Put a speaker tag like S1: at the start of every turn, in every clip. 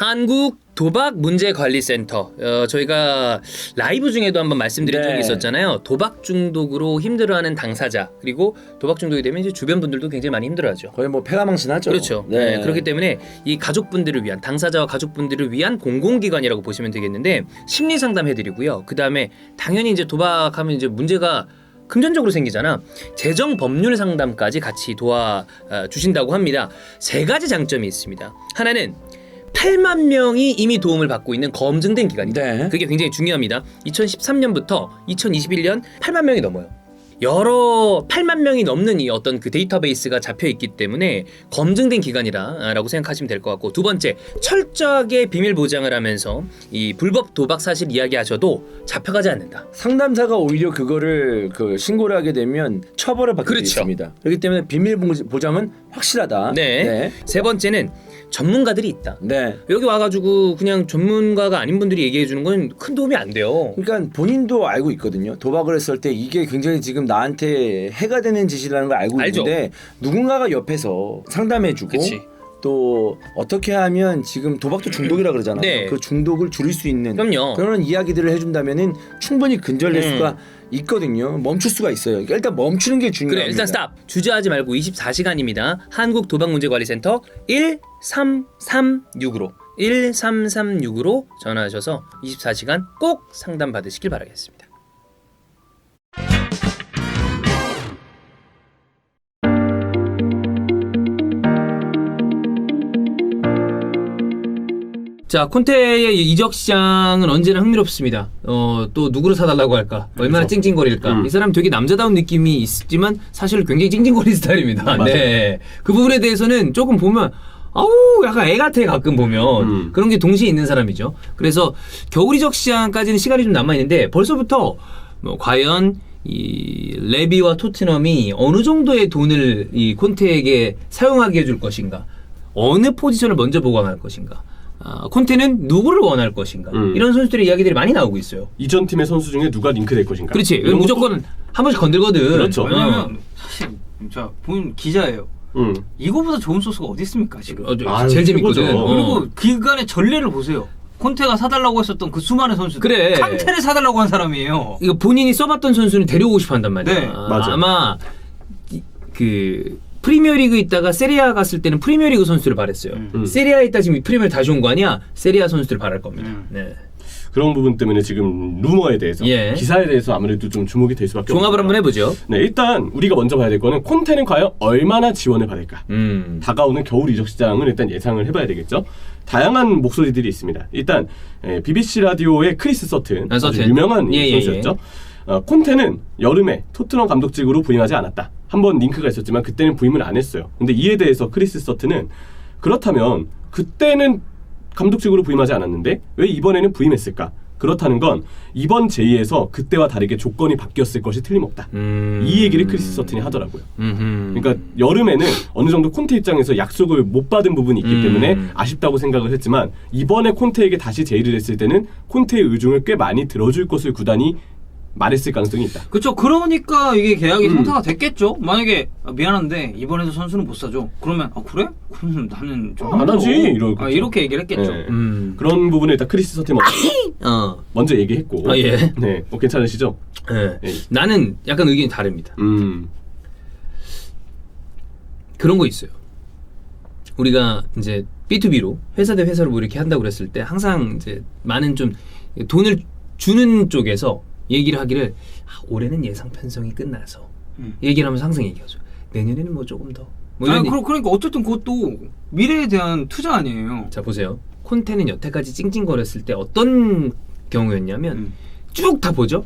S1: 한국 도박문제관리센터. 저희가 라이브 중에도 한번 말씀드린 적이 있었잖아요. 도박 중독으로 힘들어하는 당사자, 그리고 도박 중독이 되면 이제 주변 분들도 굉장히 많이 힘들어하죠.
S2: 거의 뭐 폐가망신하죠.
S1: 그렇죠. 네. 그렇기 때문에 이 가족분들을 위한, 당사자와 가족분들을 위한 공공기관이라고 보시면 되겠는데, 심리 상담해드리고요. 그 다음에 당연히 이제 도박하면 이제 문제가 금전적으로 생기잖아. 재정 법률 상담까지 같이 도와 주신다고 합니다. 세 가지 장점이 있습니다. 하나는 8만 명이 이미 도움을 받고 있는 검증된 기관이다.
S2: 네.
S1: 그게 굉장히 중요합니다. 2013년부터 2021년 8만 명이 넘어요. 여러 8만 명이 넘는 이 어떤 그 데이터베이스가 잡혀 있기 때문에 검증된 기관이라고 생각하시면 될 것 같고, 두 번째, 철저하게 비밀 보장을 하면서 이 불법 도박 사실 이야기하셔도 잡혀가지 않는다.
S2: 상담사가 오히려 그거를 신고를 하게 되면 처벌을 받게
S1: 그렇죠.
S2: 있습니다. 그렇기 때문에 비밀 보장은 확실하다.
S1: 네. 세 번째는 전문가들이 있다.
S2: 네.
S1: 여기 와가지고 그냥 전문가가 아닌 분들이 얘기해 주는 건 큰 도움이 안 돼요.
S2: 그러니까 본인도 알고 있거든요. 도박을 했을 때 이게 굉장히 지금 나한테 해가 되는 짓이라는 걸 알고
S1: 알죠.
S2: 있는데 누군가가 옆에서 상담해주고
S1: 그치.
S2: 또 어떻게 하면 지금 도박도 중독이라 그러잖아요.
S1: 네.
S2: 그 중독을 줄일 수 있는
S1: 그럼요.
S2: 그런 이야기들을 해준다면은 충분히 근절될 수가 있거든요. 멈출 수가 있어요. 그러니까 일단 멈추는 게 중요합니다.
S1: 그래, 일단 스탑. 주저하지 말고 24시간입니다. 한국도박문제관리센터 1336으로 1336으로 전화하셔서 24시간 꼭 상담 받으시길 바라겠습니다. 자, 콘테의 이적 시장은 언제나 흥미롭습니다. 또 누구를 사달라고 할까? 얼마나
S2: 그렇죠.
S1: 찡찡거릴까? 이 사람 되게 남자다운 느낌이 있지만 사실 굉장히 찡찡거리는 스타일입니다. 네, 그 부분에 대해서는 조금 보면 아우 약간 애 같아 가끔 보면 그런 게 동시에 있는 사람이죠. 그래서 겨울 이적 시장까지는 시간이 좀 남아 있는데 벌써부터 과연 이 레비와 토트넘이 어느 정도의 돈을 이 콘테에게 사용하게 해줄 것인가? 어느 포지션을 먼저 보강할 것인가? 콘테는 누구를 원할 것인가? 이런 선수들의 이야기들이 많이 나오고 있어요.
S3: 이전 팀의 선수 중에 누가 링크될 것인가?
S1: 그렇지. 무조건 한 번씩 건들거든.
S3: 그렇죠.
S4: 왜냐면 사실 자 본 기자예요. 이거보다 좋은 소스가 어디 있습니까 지금?
S1: 제일 재밌거든.
S3: 최고죠.
S4: 그리고 기간의 전례를 보세요. 콘테가 사달라고 했었던 그 수많은 선수들.
S1: 그래.
S4: 칸테를 사달라고 한 사람이에요.
S1: 이거 본인이 써봤던 선수는 데려오고 싶어 한단 말이야.
S4: 네,
S3: 맞아.
S1: 아마 그 프리미어리그 있다가 세리아 갔을 때는 프리미어리그 선수를 바랬어요. 세리아에 있다 지금 프리미어를 다시 온 거 아니야? 세리아 선수들 바랄 겁니다. 네.
S3: 그런 부분 때문에 지금 루머에 대해서
S1: 예.
S3: 기사에 대해서 아무래도 좀 주목이 될 수밖에
S1: 종합을
S3: 없습니다.
S1: 한번 해보죠.
S3: 네, 일단 우리가 먼저 봐야 될 거는 콘테는 과연 얼마나 지원을 받을까? 다가오는 겨울 이적 시장을 일단 예상을 해봐야 되겠죠. 다양한 목소리들이 있습니다. 일단 BBC 라디오의 크리스 서튼, 아주
S1: 서튼.
S3: 유명한
S1: 예,
S3: 선수였죠. 콘테는 여름에 토트넘 감독직으로 부임하지 않았다. 한번 링크가 있었지만 그때는 부임을 안 했어요. 근데 이에 대해서 크리스 서튼은 그렇다면 그때는 감독직으로 부임하지 않았는데 왜 이번에는 부임했을까? 그렇다는 건 이번 제의에서 그때와 다르게 조건이 바뀌었을 것이 틀림없다. 이 얘기를 크리스 서튼이 하더라고요. 그러니까 여름에는 어느 정도 콘테 입장에서 약속을 못 받은 부분이 있기 때문에 아쉽다고 생각을 했지만 이번에 콘테에게 다시 제의를 했을 때는 콘테의 의중을 꽤 많이 들어줄 것을 구단이 말했을 가능성이 있다.
S4: 그렇죠. 그러니까 이게 계약이 성사가 됐겠죠. 만약에 미안한데 이번에도 선수는 못 사줘. 그러면 그래? 그럼 나는 좀
S3: 안 하지.
S4: 이렇게 얘기를 했겠죠.
S3: 네. 그런 부분을 일단 크리스 서튼이 먼저 얘기했고.
S1: 예.
S3: 네, 괜찮으시죠?
S1: 네.
S3: 네.
S1: 나는 약간 의견이 다릅니다. 그런 거 있어요. 우리가 이제 B2B로 회사 대 회사로 뭐 이렇게 한다고 그랬을 때 항상 이제 많은 좀 돈을 주는 쪽에서 얘기를 하기를 올해는 예상 편성이 끝나서 얘기를 하면서 항상 얘기하죠. 내년에는 뭐 조금 더.
S4: 그러니까 어쨌든 그것도 미래에 대한 투자 아니에요.
S1: 자 보세요. 콘테는 여태까지 찡찡거렸을 때 어떤 경우였냐면 쭉 다 보죠.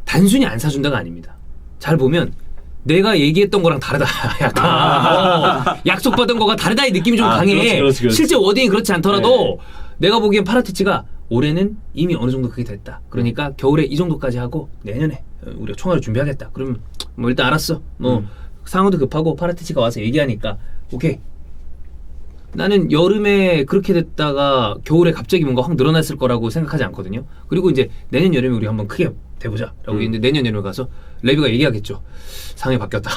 S1: 단순히 안 사준다가 아닙니다. 잘 보면 내가 얘기했던 거랑 다르다. 약간 약속받은 거가 다르다의 느낌이 좀 강해.
S3: 그렇지.
S1: 실제 워딩이 그렇지 않더라도 내가 보기엔 파라티치가 올해는 이미 어느 정도 그게 됐다. 그러니까 겨울에 이 정도까지 하고 내년에 우리가 총알을 준비하겠다. 그러면 뭐 일단 알았어. 뭐 상황도 급하고 파라티치가 와서 얘기하니까 오케이. 나는 여름에 그렇게 됐다가 겨울에 갑자기 뭔가 확 늘어났을 거라고 생각하지 않거든요. 그리고 이제 내년 여름에 우리 한번 크게 돼보자라고 했는데 내년 여름에 가서 레비가 얘기하겠죠. 상황이 바뀌었다.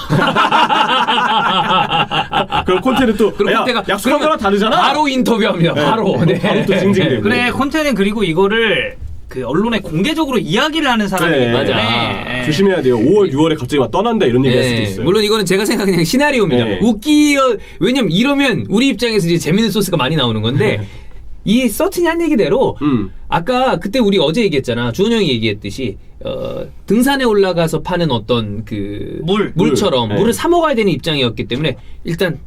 S3: 그럼 콘테는 또
S1: 그럼
S3: 야,
S1: 콘테가
S3: 약속한 거랑 다르잖아.
S1: 바로 인터뷰합니다. 바로. 네.
S3: 바로 또 징징대고.
S4: 그래 콘테는 그리고 이거를 그 언론에 공개적으로 이야기를 하는 사람이기
S3: 네,
S4: 때문에
S1: 맞아.
S4: 예.
S3: 조심해야 돼요. 5월, 6월에 갑자기 막 떠난다 이런 얘기 할 수도
S1: 네,
S3: 있어요.
S1: 물론 이거는 제가 생각하는 그냥 시나리오입니다.
S3: 네.
S1: 왜냐면 이러면 우리 입장에서 이제 재밌는 소스가 많이 나오는 건데 이 서튼이 한 얘기대로 아까 그때 우리 어제 얘기했잖아. 주원 형이 얘기했듯이 등산에 올라가서 파는 어떤 그 물처럼
S3: 네.
S1: 물을 사 먹어야 되는 입장이었기 때문에 일단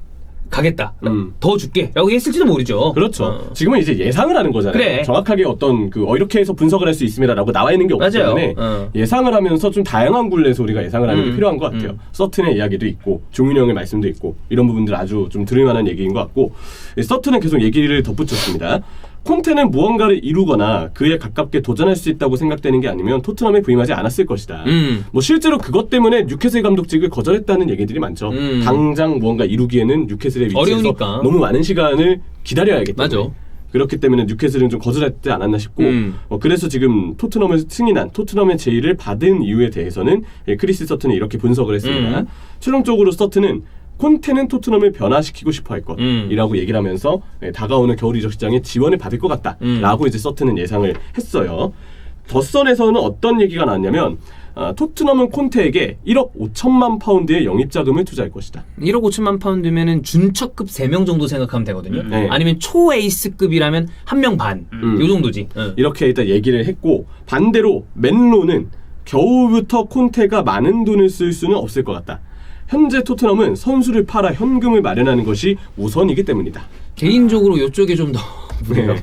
S1: 가겠다. 더 줄게. 라고 했을지도 모르죠.
S3: 그렇죠. 지금은 이제 예상을 하는 거잖아요.
S1: 그래.
S3: 정확하게 어떤 이렇게 해서 분석을 할 수 있습니다라고 나와 있는 게 없기
S1: 맞아요.
S3: 때문에 예상을 하면서 좀 다양한 굴레에서 우리가 예상을 하는 게 필요한 것 같아요. 서튼의 이야기도 있고 종윤 형의 말씀도 있고 이런 부분들 아주 좀 들을 만한 얘기인 것 같고 서튼은 계속 얘기를 덧붙였습니다. 콘테는 무언가를 이루거나 그에 가깝게 도전할 수 있다고 생각되는 게 아니면 토트넘에 부임하지 않았을 것이다. 뭐 실제로 그것 때문에 뉴캐슬 감독직을 거절했다는 얘기들이 많죠. 당장 무언가 이루기에는 뉴캐슬의 위치에서
S1: 어려우니까.
S3: 너무 많은 시간을 기다려야겠다.
S1: 맞아.
S3: 그렇기 때문에 뉴캐슬은 좀 거절했지 않았나 싶고 그래서 지금 토트넘을 승인한 토트넘의 제의를 받은 이유에 대해서는 크리스 서튼이 이렇게 분석을 했습니다. 최종적으로 서튼은 콘테는 토트넘을 변화시키고 싶어 할 것이라고 얘기를 하면서 다가오는 겨울 이적 시장에 지원을 받을 것 같다라고 이제 서튼은 예상을 했어요. 더선에서는 어떤 얘기가 나왔냐면 토트넘은 콘테에게 1억 5천만 파운드의 영입 자금을 투자할 것이다.
S1: 1억 5천만 파운드면은 준척급 3명 정도 생각하면 되거든요.
S3: 네.
S1: 아니면 초 에이스급이라면 1명 반. 요 정도지.
S3: 이렇게 일단 얘기를 했고 반대로 맨로는 겨울부터 콘테가 많은 돈을 쓸 수는 없을 것 같다. 현재 토트넘은 선수를 팔아 현금을 마련하는 것이 우선이기 때문이다.
S1: 개인적으로 이쪽에 좀 더.
S3: 네.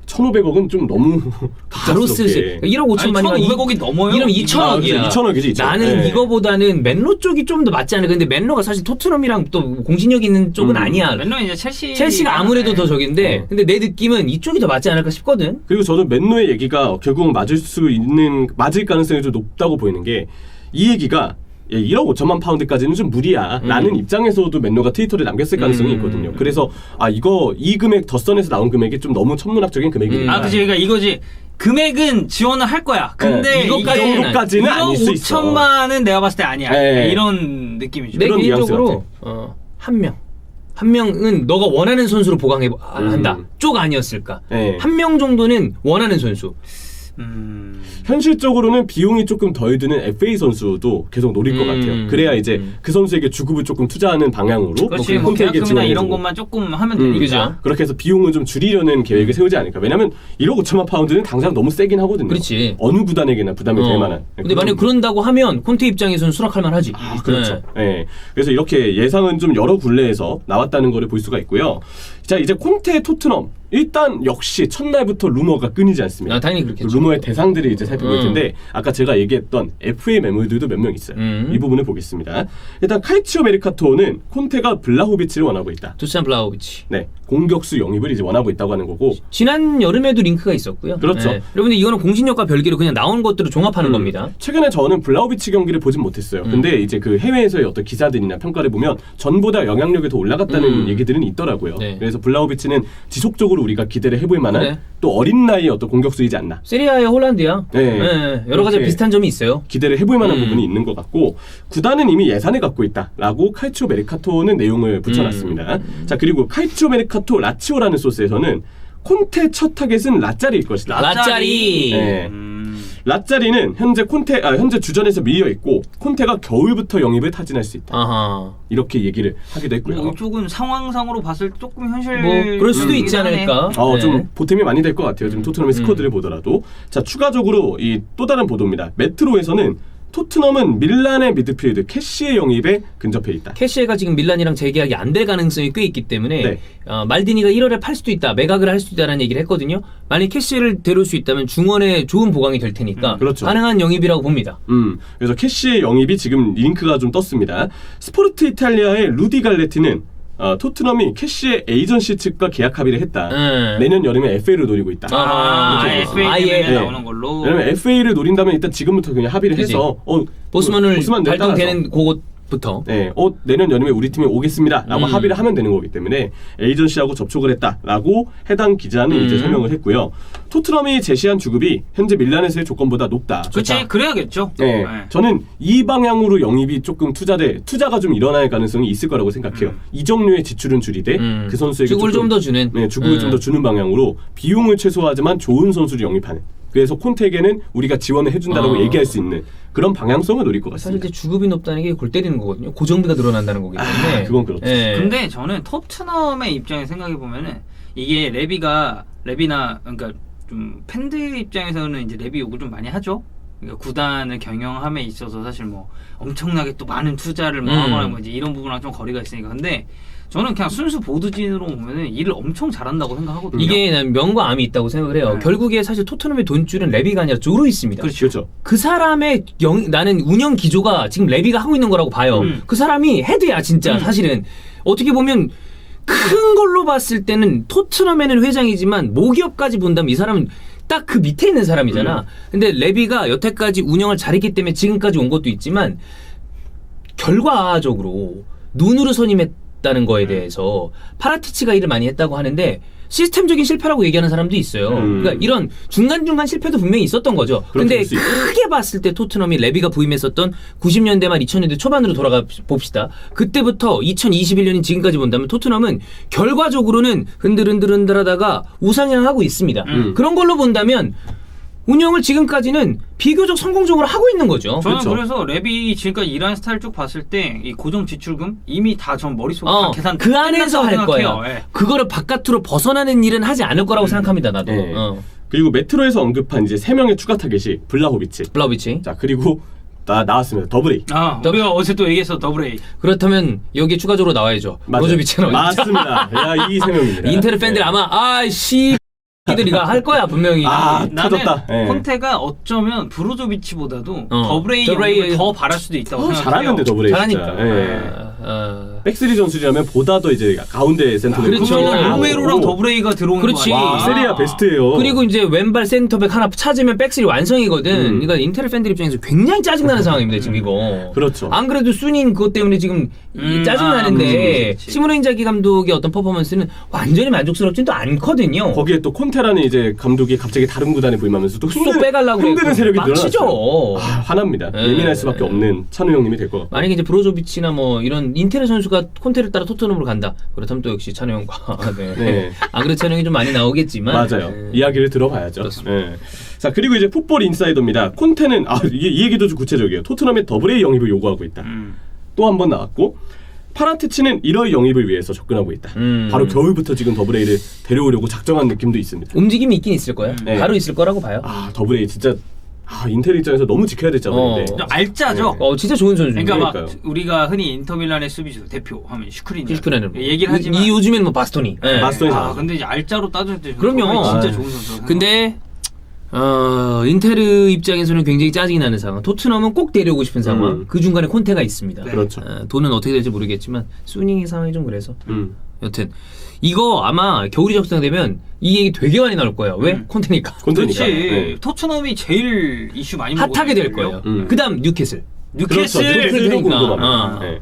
S3: 1,500억은 좀 너무
S1: 바로 쓸 1억 5천만이면
S4: 1,500억이 넘어요?
S1: 이러면 2천억이야.
S3: 2천억이지.
S1: 나는
S3: 네.
S1: 이거보다는 맨로 쪽이 좀 더 맞지 않을까. 근데 맨로가 사실 토트넘이랑 또 공신력 있는 쪽은 아니야.
S4: 맨날 이제
S1: 첼시가 아무래도 더 적인데 근데 내 느낌은 이쪽이 더 맞지 않을까 싶거든.
S3: 그리고 저는 맨로의 얘기가 결국은 맞을 가능성이 좀 높다고 보이는 게 이 얘기가 1억 5천만 파운드까지는 좀 무리야 라는 입장에서도 맨로가 트위터를 남겼을 가능성이 있거든요. 그래서 이 금액 더선에서 나온 금액이 좀 너무 천문학적인 금액이니까
S4: 그치 그러니까 이거지 금액은 지원을 할 거야. 근데
S3: 이거까지는 아닐 수 있어.
S4: 5천만은 내가 봤을 때 아니야.
S3: 네.
S4: 이런 느낌이죠.
S1: 내
S3: 그런
S1: 개인적으로 한 명은 너가 원하는 선수로 보강해 한다. 쪽 아니었을까?
S3: 네.
S1: 한 명 정도는 원하는 선수.
S3: 현실적으로는 비용이 조금 덜 드는 FA 선수도 계속 노릴 것 같아요. 그래야 이제 그 선수에게 주급을 조금 투자하는 방향으로
S4: 그렇지. 뭐
S3: 콘테에게
S4: 계약금이나
S3: 지원해주고.
S4: 이런 것만 조금 하면 되니까.
S1: 그죠.
S3: 그렇게 해서 비용을 좀 줄이려는 계획을 세우지 않을까. 왜냐면 1억 5천만 파운드는 당장 너무 세긴 하거든요.
S1: 그렇지.
S3: 어느 구단에게나 부담이 될 만한.
S1: 근데 만약 그런다고 하면 콘테 입장에서는 수락할 만하지.
S3: 그렇죠. 네. 그래서 이렇게 예상은 좀 여러 굴레에서 나왔다는 거를 볼 수가 있고요. 자, 이제 콘테의 토트넘. 일단 역시 첫날부터 루머가 끊이지 않습니다.
S1: 당연히 그렇겠죠.
S3: 루머의 대상들을 이제 살펴볼 텐데 아까 제가 얘기했던 FA 매물들도 몇 명 있어요. 이 부분을 보겠습니다. 일단 칼치오 메르카토는 콘테가 블라호비치를 원하고 있다.
S1: 두산 블라호비치.
S3: 네, 공격수 영입을 이제 원하고 있다고 하는 거고.
S1: 지난 여름에도 링크가 있었고요.
S3: 그렇죠.
S1: 여러분들 이거는 공신력과 별개로 그냥 나온 것들을 종합하는 겁니다.
S3: 최근에 저는 블라호비치 경기를 보진 못했어요. 근데 이제 그 해외에서의 어떤 기사들이나 평가를 보면 전보다 영향력이 더 올라갔다는 얘기들은 있더라고요.
S1: 네.
S3: 그래서 블라호비치는 지속적으로 우리가 기대를 해볼 만한
S1: 그래.
S3: 또 어린 나이의 어떤 공격수이지 않나.
S1: 세리아의 홀란드야.
S3: 네.
S1: 여러 가지
S3: 이렇게
S1: 비슷한 점이 있어요.
S3: 기대를 해볼 만한 부분이 있는 것 같고 구단은 이미 예산을 갖고 있다라고 칼치오 메르카토는 내용을 붙여놨습니다. 자, 그리고 칼치오 메르카토 라치오라는 소스에서는 콘테 첫 타겟은 라짜리일 것이다.
S1: 라짜리.
S3: 네. 라짜리는 현재 주전에서 밀려 있고 콘테가 겨울부터 영입을 타진할 수 있다.
S1: 아하.
S3: 이렇게 얘기를 하기도 했고요.
S4: 뭐 이쪽은 상황상으로 봤을 때 조금 현실.
S1: 뭐 그럴 수도 있지 않을까.
S3: 좀 보탬이 많이 될 것 같아요. 지금 토트넘의 스쿼드를 보더라도. 자, 추가적으로 이 또 다른 보도입니다. 메트로에서는 토트넘은 밀란의 미드필드 캐시의 영입에 근접해 있다.
S1: 캐시가 지금 밀란이랑 재계약이 안 될 가능성이 꽤 있기 때문에
S3: 네.
S1: 말디니가 1월에 팔 수도 있다. 매각을 할 수도 있다는 얘기를 했거든요. 만약 캐시를 데려올 수 있다면 중원에 좋은 보강이 될 테니까
S3: 그렇죠.
S1: 가능한 영입이라고 봅니다.
S3: 그래서 캐시의 영입이 지금 링크가 좀 떴습니다. 스포르트 이탈리아의 루디 갈레티는 토트넘이 캐시의 에이전시 측과 계약 합의를 했다. 내년 여름에 FA를 노리고 있다.
S4: FA 나오는 걸로.
S3: 왜냐면 FA를 노린다면 일단 지금부터 그냥 합의를
S1: 그치.
S3: 해서
S1: 보스만을 발동되는 그거 부터.
S3: 네, 내년 여름에 우리 팀에 오겠습니다라고 합의를 하면 되는 거기 때문에 에이전시하고 접촉을 했다라고 해당 기자는 이제 설명을 했고요. 토트넘이 제시한 주급이 현재 밀란에서의 조건보다 높다.
S4: 그렇지 그래야겠죠.
S3: 네, 저는 이 방향으로 영입이 조금 투자가 좀 일어날 가능성이 있을 거라고 생각해요. 이 종류의 지출은 줄이되 그 선수에게
S1: 주급을 좀 더 주는.
S3: 네, 주급을 좀 더 주는 방향으로 비용을 최소화하지만 좋은 선수를 영입하는. 그래서 콘테에게는 우리가 지원을 해준다라고 얘기할 수 있는 그런 방향성을 노릴 것
S1: 사실
S3: 같습니다.
S1: 이제 주급이 높다는 게 골 때리는 거거든요. 고정비가 늘어난다는 거기 때문에.
S3: 그건 그렇죠.
S1: 예.
S4: 근데 저는 토트넘의 입장에 생각해 보면은 이게 레비나 그러니까 좀 팬들 입장에서는 이제 레비 욕을 좀 많이 하죠. 그러니까 구단을 경영함에 있어서 사실 뭐 엄청나게 또 많은 투자를 뭐 하거나 뭐 이제 이런 부분랑 좀 거리가 있으니까. 근데 저는 그냥 순수 보드진으로 보면은 일을 엄청 잘한다고 생각하거든요.
S1: 이게 난 명과 암이 있다고 생각을 해요.
S4: 네.
S1: 결국에 사실 토트넘의 돈줄은 레비가 아니라 조로 있습니다.
S3: 그렇죠.
S1: 그 사람의 나는 운영 기조가 지금 레비가 하고 있는 거라고 봐요. 그 사람이 헤드야 진짜 사실은. 어떻게 보면 큰 걸로 봤을 때는 토트넘에는 회장이지만 모기업까지 본다면 이 사람은 딱 그 밑에 있는 사람이잖아. 근데 레비가 여태까지 운영을 잘했기 때문에 지금까지 온 것도 있지만 결과적으로 눈으로 선임했다는 거에 대해서 파라티치가 일을 많이 했다고 하는데 시스템적인 실패라고 얘기하는 사람도 있어요. 그러니까 이런 중간중간 실패도 분명히 있었던 거죠. 근데
S3: 볼 수 있죠.
S1: 크게 봤을 때 토트넘이 레비가 부임했었던 90년대 말 2000년대 초반으로 돌아가 봅시다. 그때부터 2021년인 지금까지 본다면 토트넘은 결과적으로는 흔들흔들하다가 우상향하고 있습니다. 그런 걸로 본다면 운영을 지금까지는 비교적 성공적으로 하고 있는 거죠.
S4: 저는
S3: 그렇죠.
S4: 그래서 랩이 지금까지 일하는 스타일 쭉 봤을 때 이 고정 지출금 이미 다 전 머릿속에 다 계산
S1: 그 안에서 할
S4: 끝났다고
S1: 거야.
S4: 생각해요. 예.
S1: 그거를 바깥으로 벗어나는 일은 하지 않을 거라고 생각합니다. 나도.
S3: 네. 그리고 메트로에서 언급한 이제 3명의 추가 타겟이 블라호비치.
S1: 블라우비치.
S3: 자, 그리고 나왔습니다. 더블 A.
S4: 우리가 어제 또 얘기했어 더블 A.
S1: 그렇다면 여기에 추가적으로 나와야죠.
S3: 맞아요.
S1: 로조비치가 나와야죠.
S3: 맞습니다. 야, 이 3명입니다.
S1: 인테르 팬들이 아마 아씨 이들이가 할 거야 분명히.
S4: 나는
S3: 터졌다. 예.
S4: 콘테가 어쩌면 브로조비치보다도
S1: 더블 A
S4: 더블 A를 더 바랄 수도 있다고 생각해요.
S3: 잘하는데 더블 A
S1: 잘하니까.
S3: 진짜. 예. 백스리 전술이라면 보다 더 이제 가운데 센터백.
S1: 그렇죠.
S4: 그러면 로메로랑 더블 A가 들어오는
S1: 그렇지.
S4: 거 아니야?
S3: 와, 세리아 베스트예요.
S1: 그리고 이제 왼발 센터백 하나 찾으면 백스리 완성이거든. 그러니까 인테르 팬들 입장에서 굉장히 짜증나는 상황입니다 지금 이거.
S3: 그렇죠.
S1: 안 그래도 순인 그것 때문에 지금 짜증나는데
S4: 그렇지.
S1: 시모네 인자기 감독의 어떤 퍼포먼스는 완전히 만족스럽지도 않거든요.
S3: 거기에 또 콘테라는 이제 감독이 갑자기 다른 구단에 부임하면서 또
S1: 또 빼가려고
S3: 흔드는 세력이
S1: 빡치죠.
S3: 늘어났어요. 화납니다.
S1: 네.
S3: 예민할 수밖에 없는 찬우 형님이 될 것 같고.
S1: 만약에 이제 브로조비치나 뭐 이런 인테르 선수가 콘테를 따라 토트넘으로 간다. 그렇다면 또 역시 찬우 형과 네.
S3: 네.
S1: 안 그래도 찬우 형이 좀 많이 나오겠지만
S3: 맞아요.
S1: 네.
S3: 이야기를 들어봐야죠. 네. 자, 그리고 이제 풋볼 인사이더입니다. 콘테는 이 얘기도 좀 구체적이에요. 토트넘의 더블 A 영입을 요구하고 있다. 또 한 번 나왔고 파라티치는 1월 영입을 위해서 접근하고 있다. 바로 겨울부터 지금 더블 A를 데려오려고 작정한 느낌도 있습니다.
S1: 움직임이 있긴 있을 거야.
S3: 네.
S1: 바로 있을 거라고 봐요.
S3: 더블 A 진짜 인텔 입장에서 너무 지켜야 될 자원인데.
S4: 좀 알짜죠.
S1: 진짜 좋은 선수.
S4: 그러니까 막
S3: 그러니까요.
S4: 우리가 흔히 인터밀란의 수비수 대표 하면 슈크리니
S1: 슈크리는
S4: 얘기를 하지만
S1: 이 요즘에는 뭐 바스토니. 네.
S3: 마스터니 잘하죠.
S4: 근데 이제 알짜로 따질 때
S1: 그럼요.
S4: 진짜 좋은 선수.
S1: 근데 인테르 입장에서는 굉장히 짜증이 나는 상황. 토트넘은 꼭 데려오고 싶은 상황. 그 중간에 콘테가 있습니다.
S3: 그렇죠.
S1: 돈은 어떻게 될지 모르겠지만 수닝 상황이 좀 그래서. 여튼 이거 아마 겨울이 적성되면 이 얘기 되게 많이 나올 거예요. 왜? 콘테니까.
S3: 콘테니까.
S4: 그렇지.
S3: 네.
S4: 토트넘이 제일 이슈 많이 먹고
S1: 핫하게 될 거예요. 그다음 뉴캐슬.
S3: 그렇죠.
S4: 뉴캐슬
S3: 뉴캐슬도
S1: 그러니까.
S3: 궁금합니다. 네.